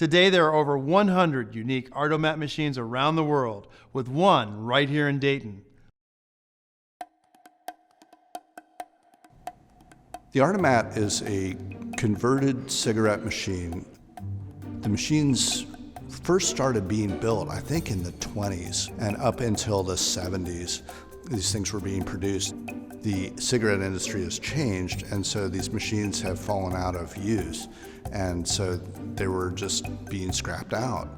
Today, there are over 100 unique Artomat machines around the world, with one right here in Dayton. The Artomat is a converted cigarette machine. The machines first started being built, I think, in the 20s, and up until the 70s, these things were being produced. The cigarette industry has changed, and so these machines have fallen out of use, and so they were just being scrapped out.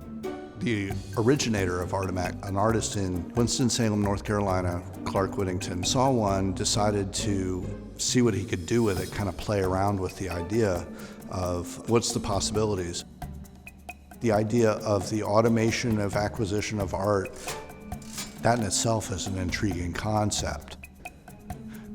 The originator of Artomat, an artist in Winston-Salem, North Carolina, Clark Whittington, saw one, decided to see what he could do with it, kind of play around with the idea of what's the possibilities. The idea of the automation of acquisition of art, that in itself is an intriguing concept.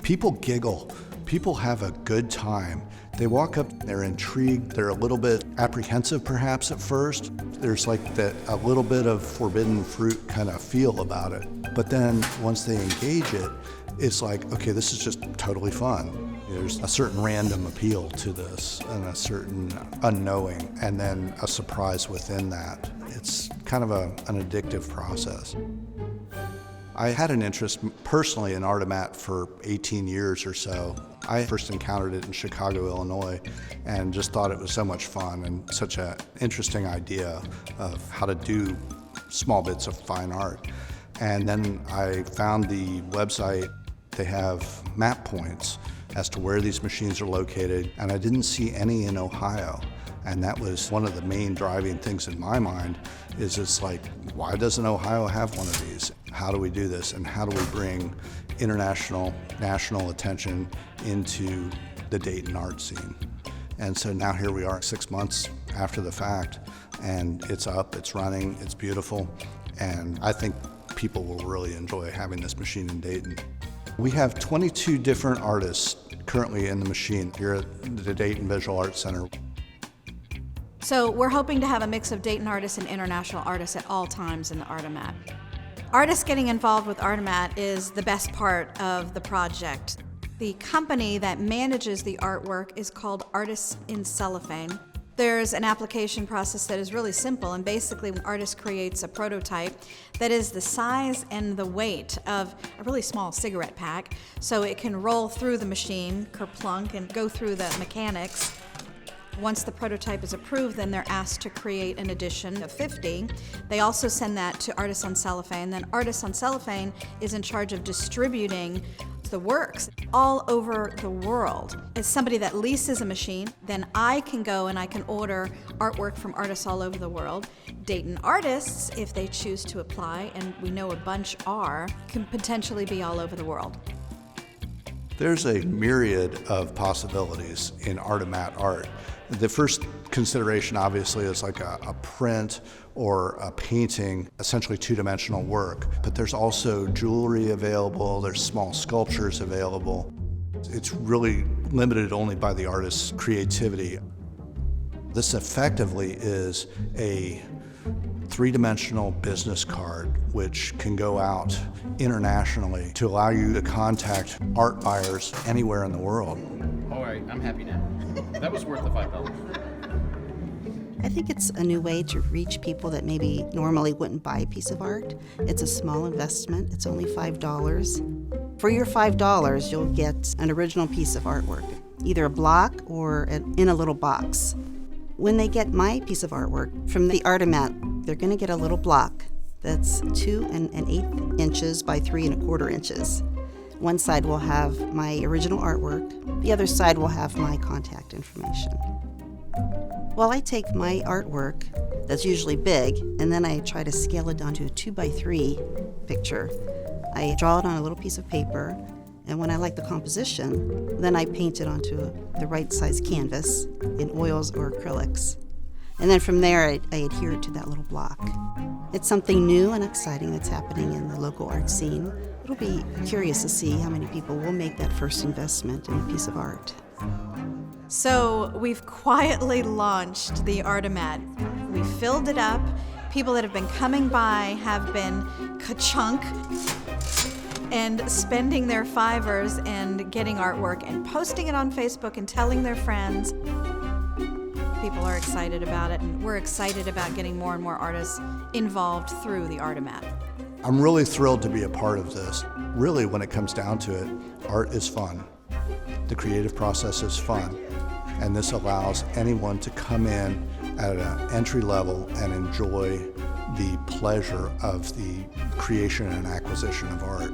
People giggle, people have a good time. They walk up, they're intrigued, they're a little bit apprehensive perhaps at first. There's like a little bit of forbidden fruit kind of feel about it. But then once they engage it, it's like, okay, this is just totally fun. There's a certain random appeal to this and a certain unknowing, and then a surprise within that. It's kind of an addictive process. I had an interest personally in Artomat for 18 years or so. I first encountered it in Chicago, Illinois, and just thought it was so much fun and such an interesting idea of how to do small bits of fine art. And then I found the website. They have map points as to where these machines are located, and I didn't see any in Ohio. And that was one of the main driving things in my mind, is it's like, why doesn't Ohio have one of these? How do we do this? And how do we bring international, national attention into the Dayton art scene? And so now here we are 6 months after the fact, and it's up, it's running, it's beautiful, and I think people will really enjoy having this machine in Dayton. We have 22 different artists currently in the machine here at the Dayton Visual Arts Center. So we're hoping to have a mix of Dayton artists and international artists at all times in the Artomat. Artists getting involved with Artomat is the best part of the project. The company that manages the artwork is called Artists in Cellophane. There's an application process that is really simple, and basically an artist creates a prototype that is the size and the weight of a really small cigarette pack, so it can roll through the machine, kerplunk, and go through the mechanics. Once the prototype is approved, then they're asked to create an edition of 50. They also send that to Artists on Cellophane. Then Artists on Cellophane is in charge of distributing the works all over the world. As somebody that leases a machine, then I can go and I can order artwork from artists all over the world. Dayton artists, if they choose to apply, and we know a bunch are, can potentially be all over the world. There's a myriad of possibilities in Artomat art. The first consideration obviously is like a print or a painting, essentially two-dimensional work. But there's also jewelry available, there's small sculptures available. It's really limited only by the artist's creativity. This effectively is a three-dimensional business card which can go out internationally to allow you to contact art buyers anywhere in the world. All right, I'm happy now. That was worth the $5. I think it's a new way to reach people that maybe normally wouldn't buy a piece of art. It's a small investment. It's only $5. For your $5, you'll get an original piece of artwork, either a block or in a little box. When they get my piece of artwork from the Artomat, they're going to get a little block that's 2 1/8 inches by 3 1/4 inches. One side will have my original artwork, the other side will have my contact information. Well, I take my artwork, that's usually big, and then I try to scale it down to a 2x3 picture. I draw it on a little piece of paper, and when I like the composition, then I paint it onto the right size canvas in oils or acrylics. And then from there, I adhere it to that little block. It's something new and exciting that's happening in the local art scene. It'll be curious to see how many people will make that first investment in a piece of art. So we've quietly launched the Artomat. We filled it up. People that have been coming by have been ka-chunk and spending their $5 and getting artwork and posting it on Facebook and telling their friends. People are excited about it, and we're excited about getting more and more artists involved through the Artomat. I'm really thrilled to be a part of this. Really, when it comes down to it, art is fun. The creative process is fun, and this allows anyone to come in at an entry level and enjoy the pleasure of the creation and acquisition of art.